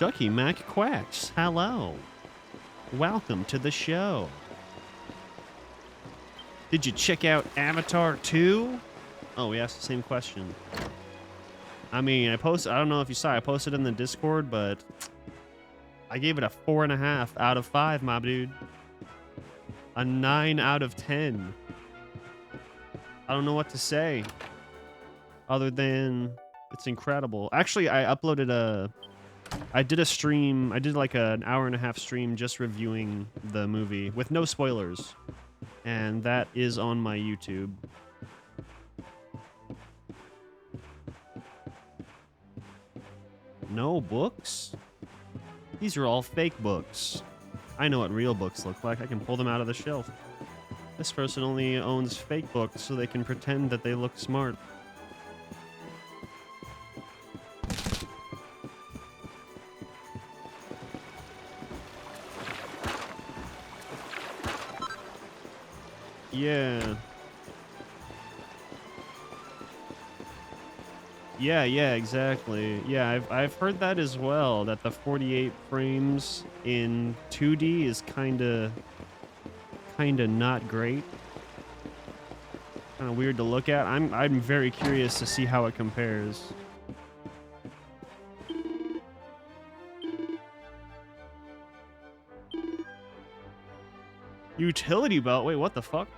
Ducky Mac Quacks, hello. Welcome to the show. Did you check out Avatar 2? Oh, we asked the same question. I mean, I don't know if you saw, I posted in the Discord, but I gave it a 4.5 out of 5, my dude. A 9 out of 10. I don't know what to say other than it's incredible. Actually, I did a stream. I did like an 1.5-hour stream just reviewing the movie with no spoilers. And that is on my YouTube. No books? These are all fake books. I know what real books look like. I can pull them out of the shelf. This person only owns fake books so they can pretend that they look smart. Yeah. Yeah, exactly. Yeah, I've heard that as well, that the 48 frames in 2D is kinda not great. Kinda weird to look at. I'm very curious to see how it compares. Utility belt? Wait, what the fuck?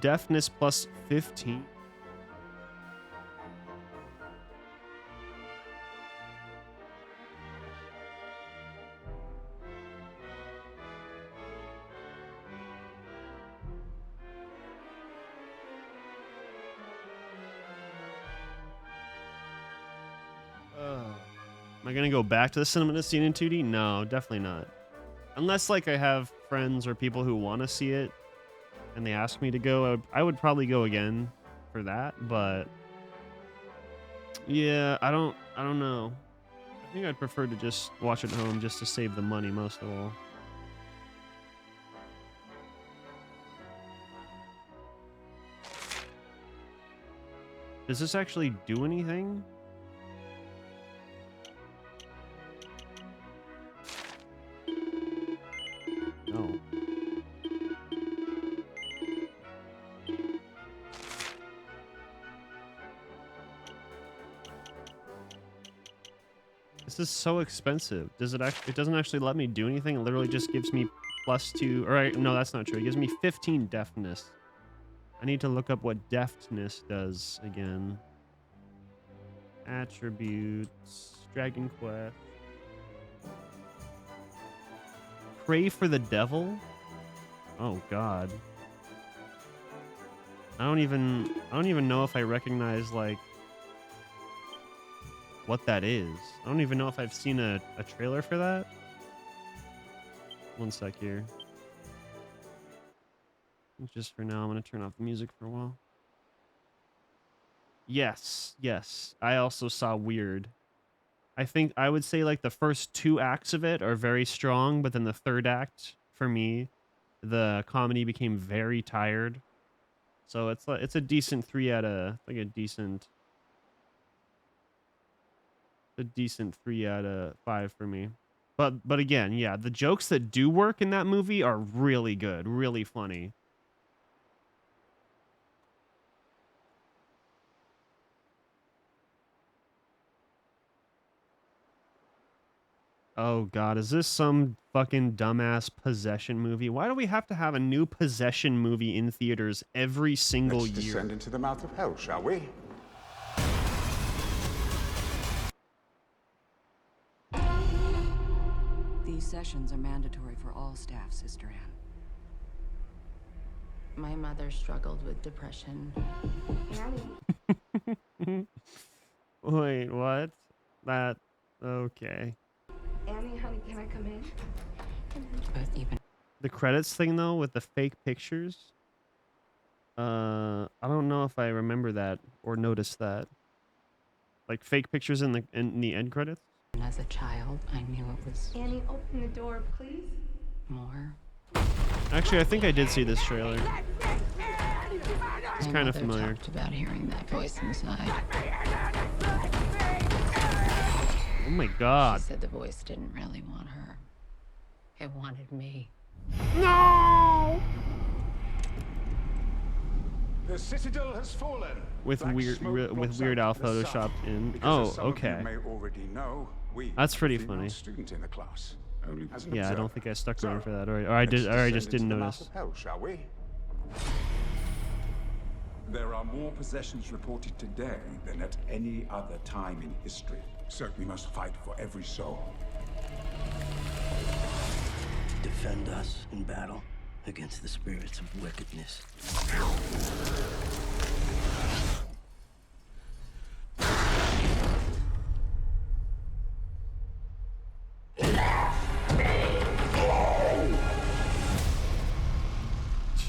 Deafness plus 15. Am I gonna go back to the cinema to see it in 2D? No, definitely not. Unless like I have friends or people who want to see it and they ask me to go, I would probably go again for that, but yeah, I don't know. I think I'd prefer to just watch it at home just to save the money most of all. Does this actually do anything? No. This is so expensive. Does it actually? It doesn't actually let me do anything. It literally just gives me +2. All right, no, that's not true. It gives me 15 deafness. I need to look up what deftness does again. Attributes, Dragon Quest. Pray for the devil? Oh God. I don't even know if I recognize like what that is. I don't even know if I've seen a trailer for that. One sec here. Just for now, I'm gonna turn off the music for a while. Yes. I also saw Weird. I think I would say like the first 2 acts of it are very strong, but then the 3rd act, for me, the comedy became very tired. So it's a decent 3 out of like a decent 3 out of 5 for me. But again, yeah, the jokes that do work in that movie are really good, really funny. Oh God, is this some fucking dumbass possession movie? Why do we have to have a new possession movie in theaters every single Let's year? descend into the mouth of hell, shall we? These sessions are mandatory for all staff, Sister Anne. My mother struggled with depression. Wait, what? That... Okay. Annie, honey, can I come in? But even The credits thing, though, with the fake pictures? I don't know if I remember that or noticed that. Like, fake pictures in the end credits? as a child, I knew it was Annie, open the door, please. more. Actually, I think I did see this trailer. I kind of mother familiar. talked about hearing that voice inside. Oh my god. She said the voice didn't really want her. It wanted me. No! The citadel has fallen. With Black Weird smoke blocks Weird Al out the sun. photoshopped in. Because Oh, as some of okay. you may already know, we That's pretty have a female funny. student in the class, only as an Yeah, I don't observer. think I stuck So, around for that, or I let's did, or I descend just didn't into the mouth notice. of hell, shall we? There are more possessions reported today than at any other time in history. So we must fight for every soul. Defend us in battle against the spirits of wickedness.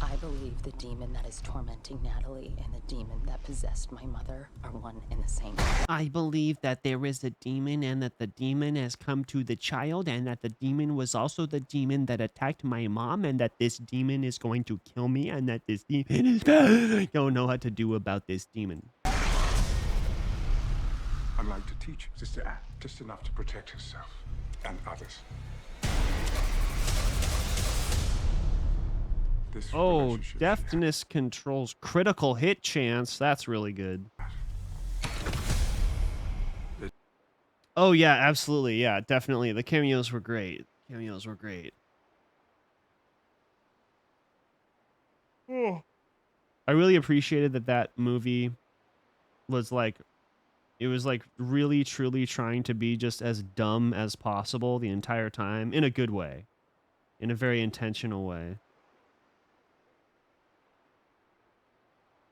I believe the demon that is tormenting Natalie and the demon that possessed my mother are one and the same. I believe that there is a demon and that the demon has come to the child and that the demon was also the demon that attacked my mom and that this demon is going to kill me and that this demon is... I don't know what to do about this demon. I'd like to teach Sister Anne just enough to protect herself and others. This Oh, relationship she deftness controls critical hit chance. That's really good. Oh, yeah, absolutely. Yeah, definitely. The cameos were great. Cameos were great. Oh. I really appreciated that movie was like, it was like really, truly trying to be just as dumb as possible the entire time in a good way, in a very intentional way.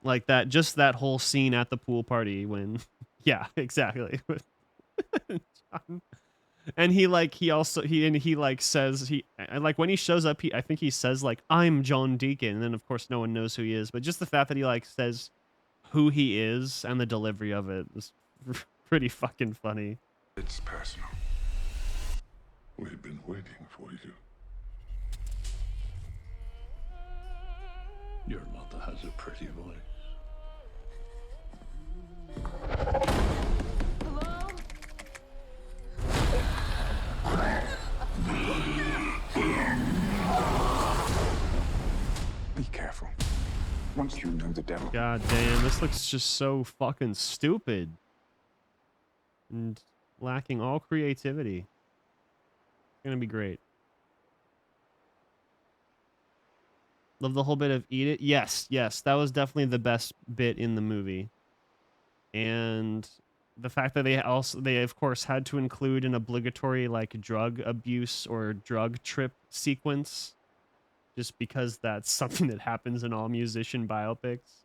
Like that, just that whole scene at the pool party when, yeah, exactly. And he like, he like says, like when he shows up, I think he says like, I'm John Deacon. And then of course no one knows who he is, but just the fact that he like says who he is and the delivery of it is pretty fucking funny. It's personal. We've been waiting for you. Your mother has a pretty voice. Be careful. Once you know the devil. God damn, this looks just so fucking stupid. And lacking all creativity. It's gonna be great. Love the whole bit of eat it. Yes, yes, that was definitely the best bit in the movie. And the fact that they of course had to include an obligatory like drug abuse or drug trip sequence, just because that's something that happens in all musician biopics.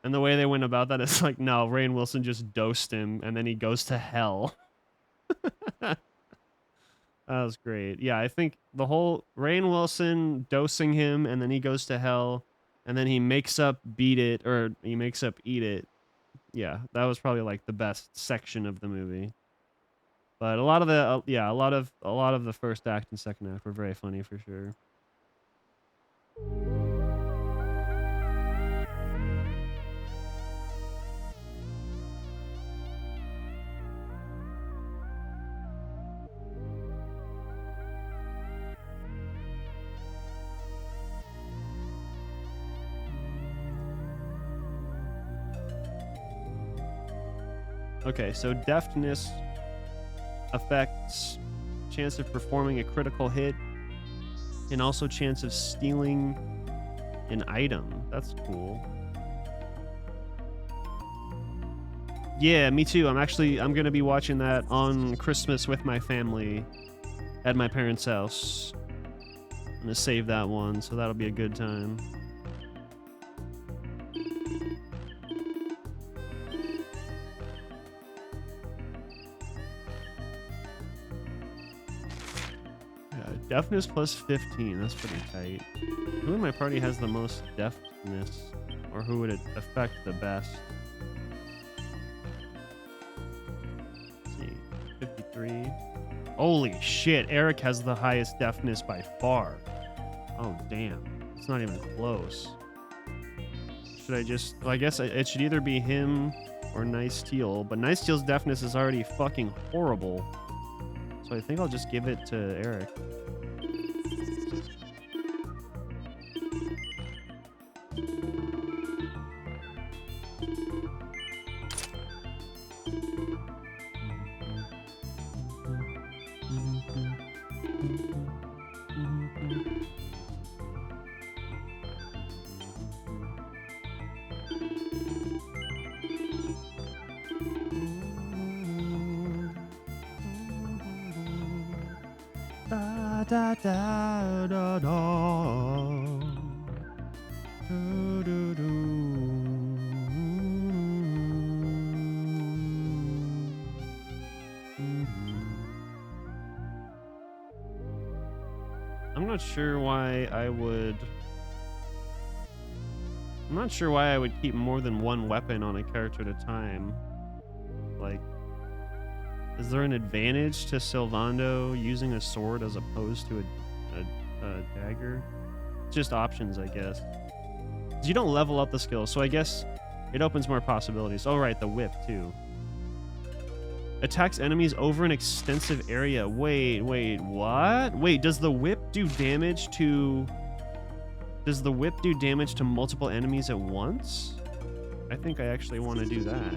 And the way they went about that is like, no, Rainn Wilson just dosed him and then he goes to hell. That was great. Yeah, I think the whole Rainn Wilson dosing him and then he goes to hell and then he makes up Beat It, or he makes up Eat It. Yeah, that was probably like the best section of the movie. But a lot of the yeah, a lot of the first act and second act were very funny for sure. Okay, so deftness affects chance of performing a critical hit and also chance of stealing an item. That's cool. Yeah, me too. I'm going to be watching that on Christmas with my family at my parents' house. I'm going to save that one, so that'll be a good time. Deftness plus 15. That's pretty tight. Who in my party has the most deftness? Or who would it affect the best? Let's see. 53. Holy shit. Eric has the highest deftness by far. Oh, damn. It's not even close. Should I just... Well, I guess it should either be him or Nice Teal, but Nice Teal's deafness is already fucking horrible. So I think I'll just give it to Eric. Da, da, da, da. Do, do, do. I'm not sure why I would... I'm not sure why I would keep more than one weapon on a character at a time. Like... Is there an advantage to Sylvando using a sword as opposed to a dagger? Just options, I guess. 'Cause you don't level up the skill, so I guess it opens more possibilities. Oh, right, the whip, too. Attacks enemies over an extensive area. Wait, what? Wait, does the whip do damage to... Does the whip do damage to multiple enemies at once? I think I actually want to do that.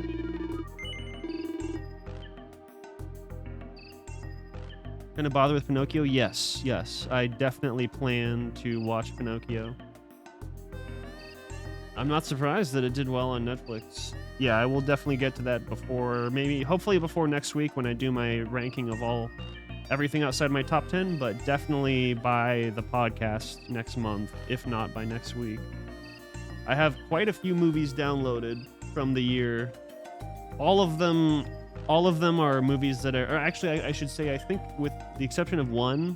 Gonna bother with Pinocchio? Yes. I definitely plan to watch Pinocchio. I'm not surprised that it did well on Netflix. Yeah, I will definitely get to that before, hopefully before next week when I do my ranking of everything outside my top 10, but definitely by the podcast next month, if not by next week. I have quite a few movies downloaded from the year. All of them are movies that are actually, I should say, I think with the exception of one,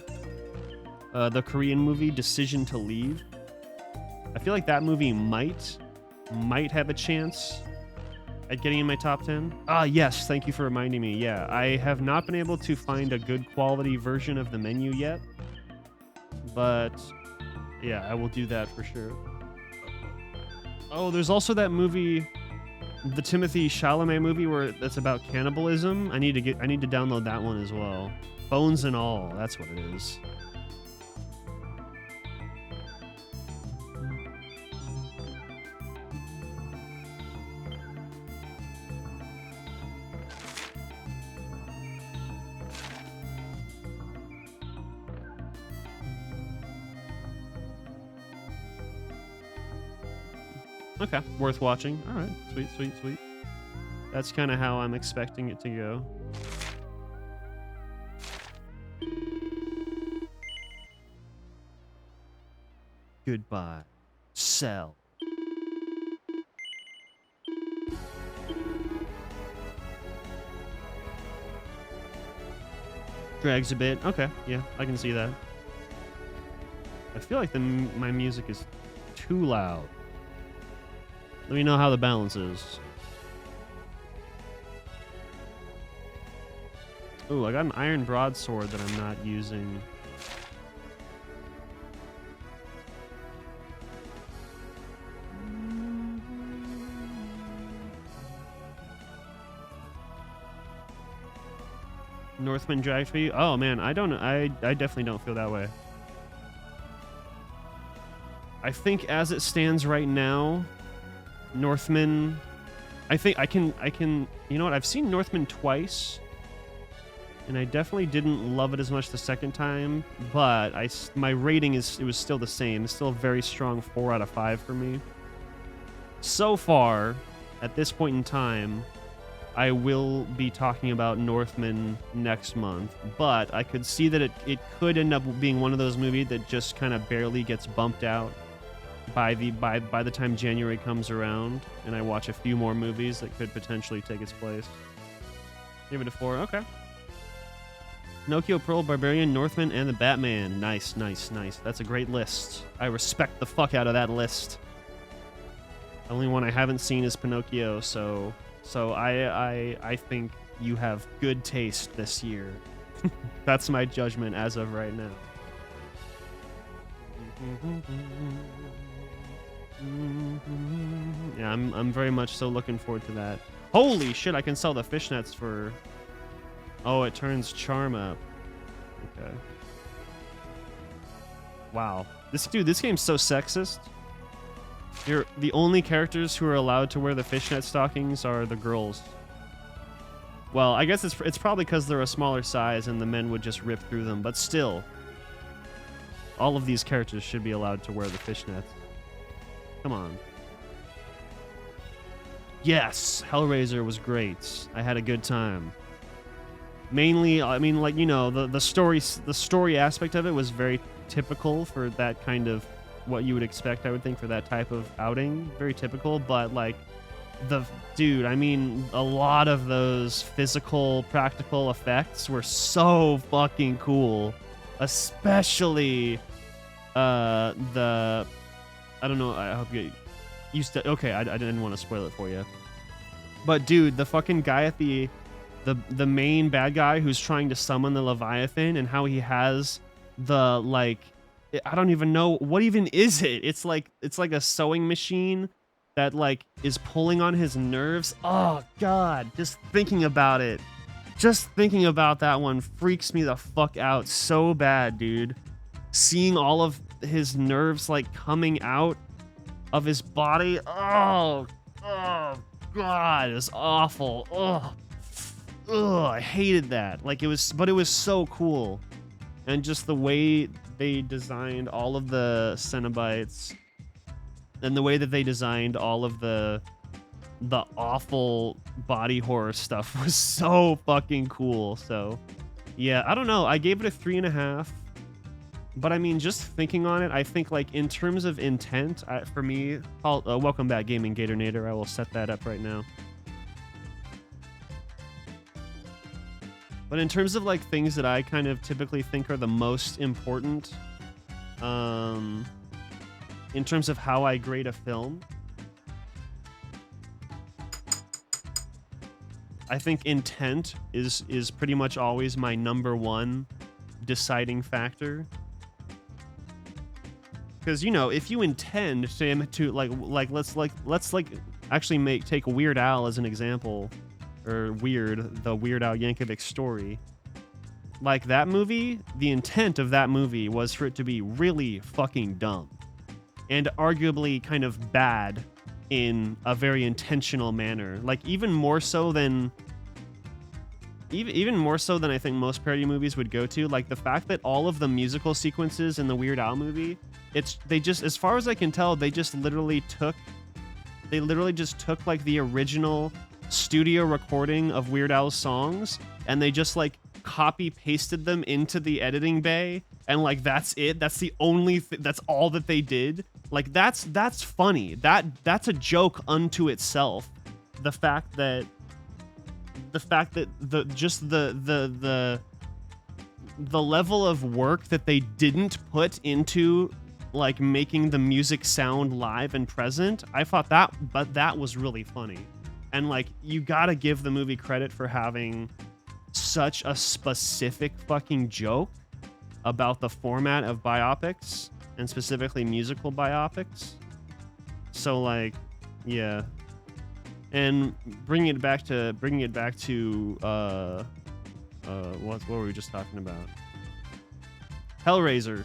the Korean movie Decision to Leave. I feel like that movie might have a chance at getting in my top 10. Ah, yes, thank you for reminding me. Yeah, I have not been able to find a good quality version of the menu yet, but yeah, I will do that for sure. Oh, there's also that movie, the Timothy Chalamet movie that's about cannibalism. I need to download that one as well. Bones and All, that's what it is. Okay, worth watching. All right, sweet. That's kind of how I'm expecting it to go. Goodbye. Sell. Drags a bit. Okay, yeah, I can see that. I feel like my music is too loud. Let me know how the balance is. Ooh, I got an iron broadsword that I'm not using. Northman dragged for you? Oh man, I definitely don't feel that way. I think as it stands right now, Northman, I think I can, you know what? I've seen Northman twice, and I definitely didn't love it as much the second time, but my rating it was still the same. It's still a very strong 4 out of 5 for me. So far, at this point in time, I will be talking about Northman next month, but I could see that it could end up being one of those movies that just kind of barely gets bumped out by the time January comes around, and I watch a few more movies that could potentially take its place. Give it a 4. Okay. Pinocchio, Pearl, Barbarian, Northman, and the Batman. Nice. That's a great list. I respect the fuck out of that list. The only one I haven't seen is Pinocchio, so I think you have good taste this year. That's my judgment as of right now. I'm very much so looking forward to that. Holy shit, I can sell the fishnets for... Oh, it turns charm up. Okay. Wow. This game's so sexist. The only characters who are allowed to wear the fishnet stockings are the girls. Well, I guess it's probably because they're a smaller size and the men would just rip through them, but still. All of these characters should be allowed to wear the fishnets. Come on. Yes, Hellraiser was great. I had a good time. Mainly, I mean, like, you know, the story aspect of it was very typical for that kind of what you would expect, I would think, for that type of outing. Very typical, but like dude, I mean, a lot of those physical, practical effects were so fucking cool. Especially I don't know, I hope you used to... Okay, I didn't want to spoil it for you. But dude, the fucking guy at the main bad guy who's trying to summon the Leviathan, and how he has the, like, I don't even know, what even is it? It's like a sewing machine that, like, is pulling on his nerves. Oh god, just thinking about it. Just thinking about that one freaks me the fuck out so bad, dude. Seeing all of his nerves, like, coming out of his body. Oh god, it was awful. I hated that. Like, but it was so cool. And just the way they designed all of the Cenobites, and the way that they designed all of the awful body horror stuff was so fucking cool. So yeah, I don't know, I gave it a 3.5. But I mean, just thinking on it, I think, like, in terms of intent, for me, welcome back, Gaming Gatornator. I will set that up right now. But in terms of, like, things that I kind of typically think are the most important, in terms of how I grade a film, I think intent is pretty much always my -- deciding factor. Because, you know, if you intend to let's actually take Weird Al as an example, or the Weird Al Yankovic story. Like, that movie, the intent of that movie was for it to be really fucking dumb, and arguably kind of bad in a very intentional manner. Like, even more so than I think most parody movies would go to. Like, the fact that all of the musical sequences in the Weird Al movie, they just, as far as I can tell, they literally just took like the original studio recording of Weird Al's songs, and they just, like, copy pasted them into the editing bay, and, like, that's it. That's the only that's all that they did. Like, that's funny. That's a joke unto itself. The fact that the level of work that they didn't put into, like, making the music sound live and present, I thought that was really funny. And, like, you gotta give the movie credit for having such a specific fucking joke about the format of biopics, and specifically musical biopics. So, like, yeah. And bringing it back to what were we just talking about? Hellraiser.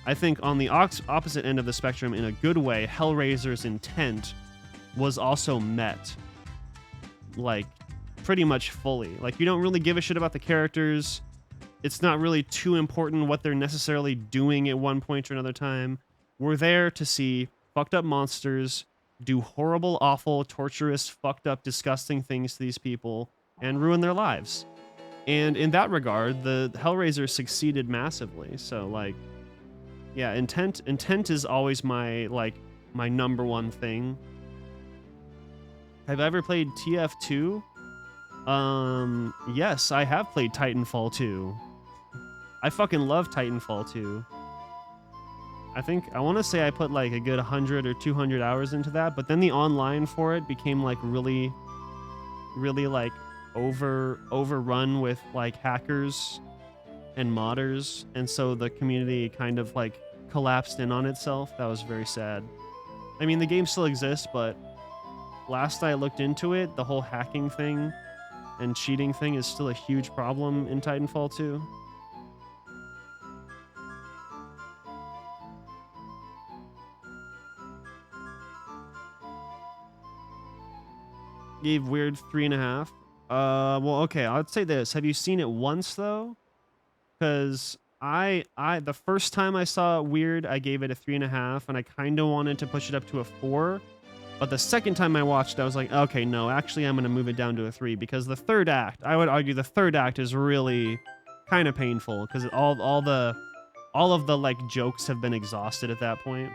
I think on the opposite end of the spectrum, in a good way, Hellraiser's intent was also met, like, pretty much fully. Like, you don't really give a shit about the characters. It's not really too important what they're necessarily doing at one point or another time. We're there to see fucked up monsters do horrible, awful, torturous, fucked up, disgusting things to these people and ruin their lives. And in that regard, the Hellraiser succeeded massively. So, like, yeah, intent is always my #1 thing. Have I ever played TF2? Yes, I have played Titanfall 2. I fucking love Titanfall 2. I want to say I put, like, a good 100 or 200 hours into that, but then the online for it became, like, really, like, overrun with, like, hackers and modders, and so the community kind of, like, collapsed in on itself. That was very sad. I mean, the game still exists, but last I looked into it, the whole hacking thing and cheating thing is still a huge problem in Titanfall 2. Gave Weird 3.5. Well, okay, I'd say this. Have you seen it once though? Because the first time I saw Weird, I gave it a 3.5, and I kind of wanted to push it up to a 4. But the second time I watched it, I was like, okay, no, actually, I'm gonna move it down to a 3 because the third act, I would argue, the third act is really kind of painful because all of the like jokes have been exhausted at that point.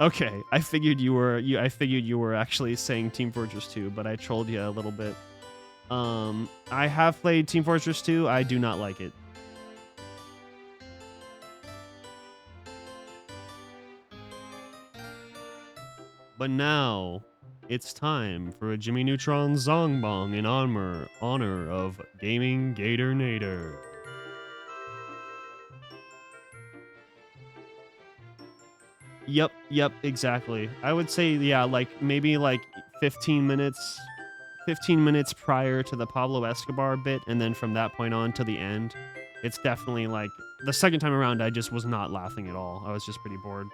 Okay, I figured you were actually saying Team Fortress 2, but I trolled you a little bit. I have played Team Fortress 2. I do not like it. But now, it's time for a Jimmy Neutron Zongbong in honor of Gaming Gator Nader. Yep, exactly. I would say, yeah, like maybe like 15 minutes prior to the Pablo Escobar bit, and then from that point on to the end, it's definitely like the second time around I just was not laughing at all. I was just pretty bored.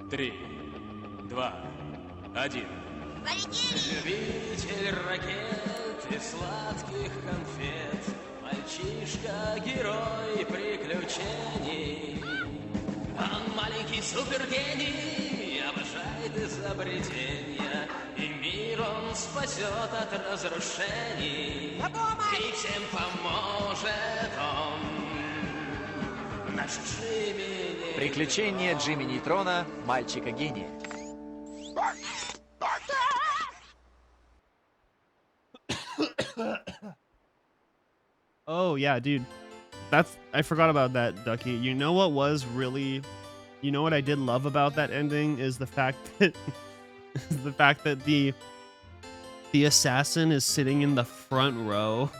3, 2, 1. Любитель ракет и сладких конфет, мальчишка, герой приключений. Он маленький супергений, обожает изобретения, и мир он спасет от разрушений. И всем поможет он, наш Джимми. Приключения Джимми Нейтрона, мальчика-гения. Oh yeah, dude. I forgot about that, Ducky. You know what was really, you know what I did love about that ending is the fact that the assassin is sitting in the front row.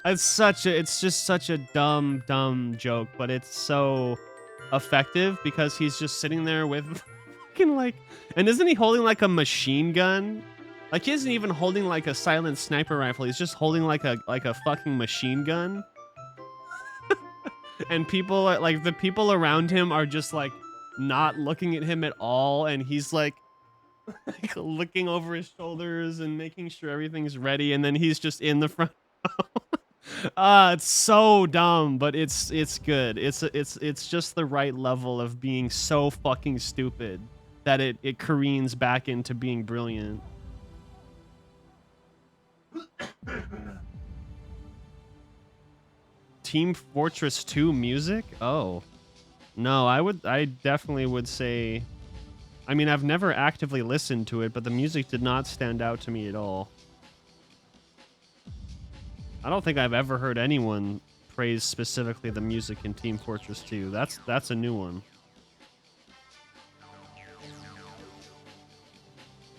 It's just such a dumb joke, but it's so effective because he's just sitting there with fucking like, and isn't he holding like a machine gun? Like he isn't even holding like a silent sniper rifle. He's just holding like a fucking machine gun. And people are like, the people around him are just like not looking at him at all, and he's like looking over his shoulders and making sure everything's ready, and then he's just in the front. It's so dumb, but it's good. It's just the right level of being so fucking stupid that it careens back into being brilliant. Team Fortress 2 music? Oh. No, I definitely would say, I mean, I've never actively listened to it, but the music did not stand out to me at all. I don't think I've ever heard anyone praise specifically the music in Team Fortress 2. That's a new one.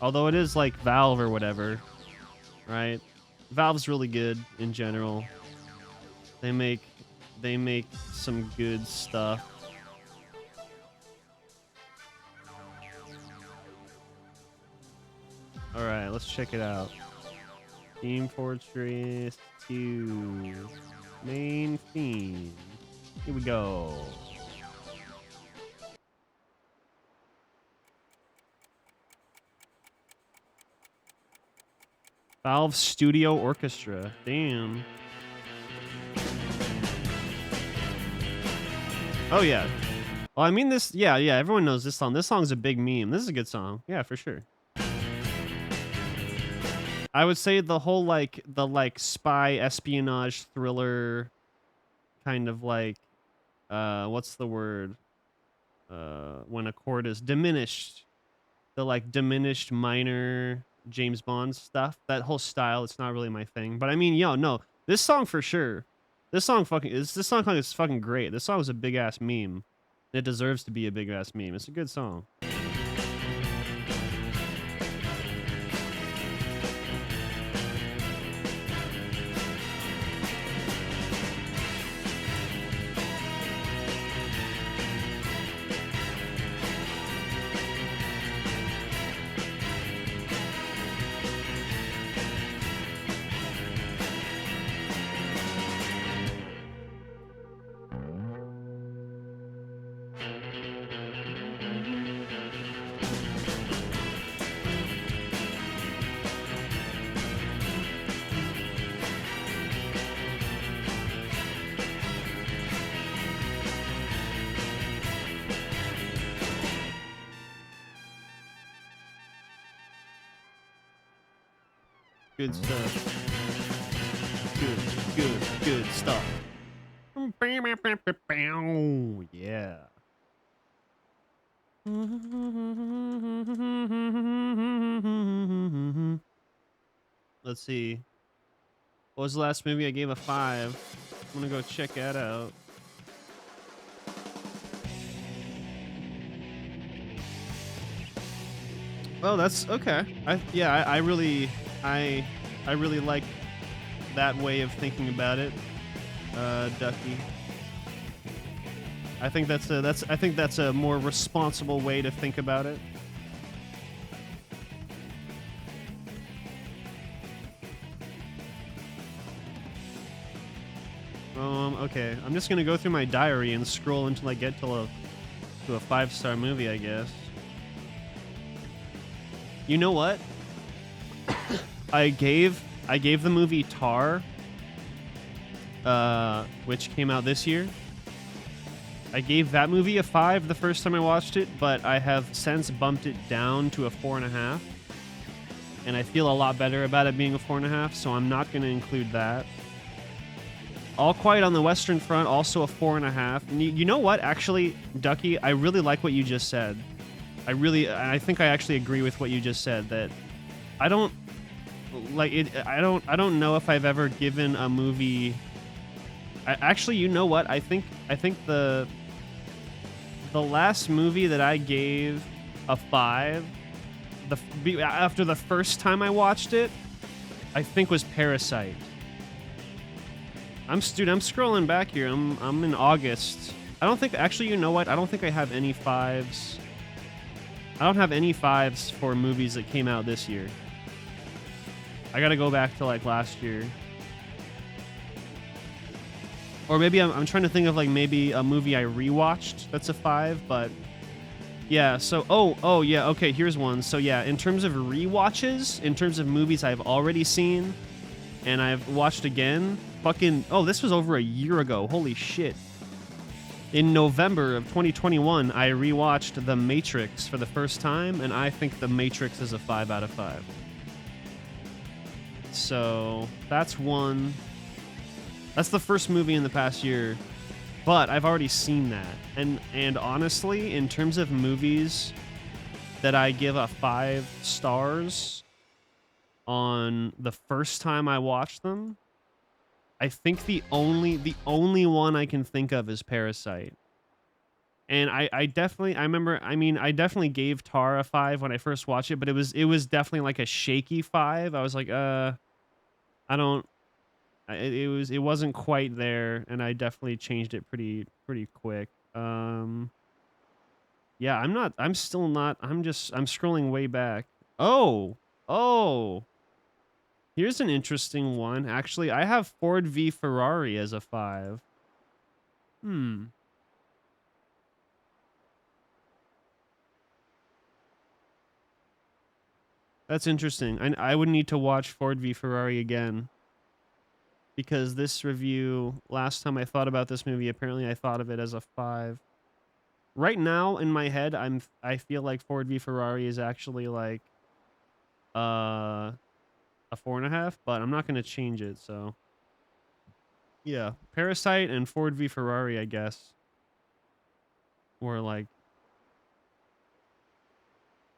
Although it is like Valve or whatever, right? Valve's really good in general. They make some good stuff. All right, let's check it out. Team Fortress 2 main theme. Here we go. Valve Studio Orchestra. Damn. Oh yeah. Well, I mean this. Yeah. Everyone knows this song. This song's a big meme. This is a good song. Yeah, for sure. I would say the whole the spy espionage thriller kind of like what's the word when a chord is diminished, the diminished minor James Bond stuff, that whole style, it's not really my thing. But I mean, no, this song for sure. This song is fucking great. This song is a big ass meme. It deserves to be a big ass meme. It's a good song. Good stuff. Good stuff. Yeah. Let's see. What was the last movie I gave a 5? I'm gonna go check that out. Oh, that's okay. I really like that way of thinking about it, Ducky. I think that's a more responsible way to think about it. Okay. I'm just gonna go through my diary and scroll until I get to a 5-star movie, I guess. You know what? I gave the movie Tar, which came out this year. I gave that movie a 5 the first time I watched it, but I have since bumped it down to a 4.5. And I feel a lot better about it being a 4.5, so I'm not going to include that. All Quiet on the Western Front, also a 4.5. And you know what? Actually, Ducky, I really like what you just said. I think I actually agree with what you just said, that I don't like it. I don't know if I've ever given a movie. Actually, you know what? I think the last movie that I gave a 5, after the first time I watched it, I think was Parasite. I'm scrolling back here. I'm in August. I don't think, actually, you know what? I don't think I have any 5s. I don't have any 5s for movies that came out this year. I gotta go back to like last year. Or maybe I'm trying to think of like maybe a movie I rewatched that's a 5, but yeah, so oh yeah, okay, here's one. So yeah, in terms of rewatches, in terms of movies I've already seen and I've watched again, this was over a year ago. Holy shit. In November of 2021, I rewatched The Matrix for the first time, and I think The Matrix is a 5 out of 5. So that's one. That's the first movie in the past year, but I've already seen that. And honestly, in terms of movies that I give a 5 stars on the first time I watched them, I think the only one I can think of is Parasite. And I definitely gave Tar a 5 when I first watched it, but it was definitely like a shaky 5. I was like, it wasn't quite there, and I definitely changed it pretty quick. Yeah, I'm still not, I'm scrolling way back. Oh, here's an interesting one. Actually, I have Ford v Ferrari as a 5. That's interesting. I would need to watch Ford v Ferrari again, because this review, last time I thought about this movie, apparently I thought of it as a 5. Right now in my head, I feel like Ford v Ferrari is actually like a 4.5, but I'm not going to change it. So yeah, Parasite and Ford v Ferrari, I guess, or like,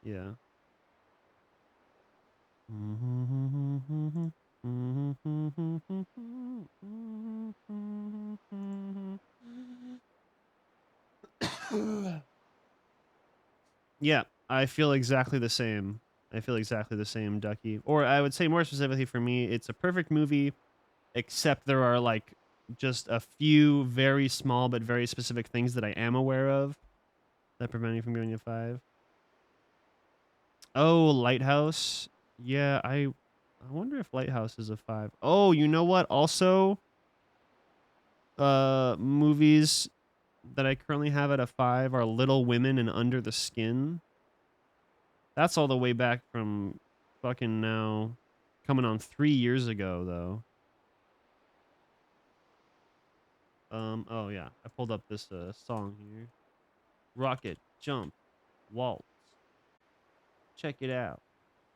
yeah. Yeah, I feel exactly the same. Ducky. Or I would say more specifically for me, it's a perfect movie, except there are like just a few very small but very specific things that I am aware of that prevent me from giving it a 5. Oh, Lighthouse. Yeah, I wonder if Lighthouse is a 5. Oh, you know what? Also, movies that I currently have at a 5 are Little Women and Under the Skin. That's all the way back from fucking now, coming on 3 years ago, though. Oh yeah, I pulled up this song here. Rocket, Jump, Waltz. Check it out.